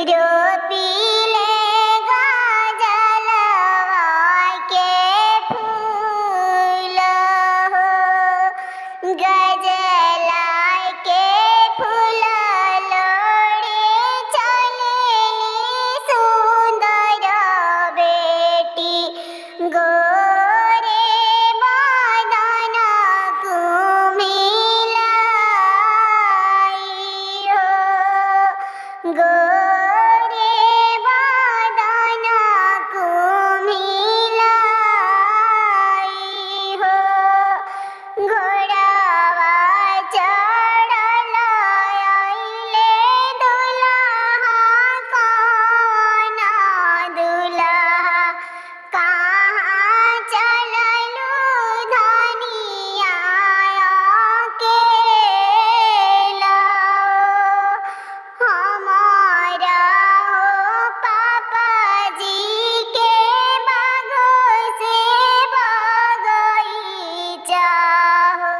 रोपीले गजलवा के फूल हो, गजला के फूल लोड़े चलेली सुंदर बेटी, गोरे बदन कुम्हिलाई हो, गोरे बदन कुम्हिलाई हो। घोड़ावा चढ़ल अइले दुल्हा, कौन दुल्हा कहाँ चललू धनिया अकेला, हमारा हो पापाजी के बाग से बगीचा हो।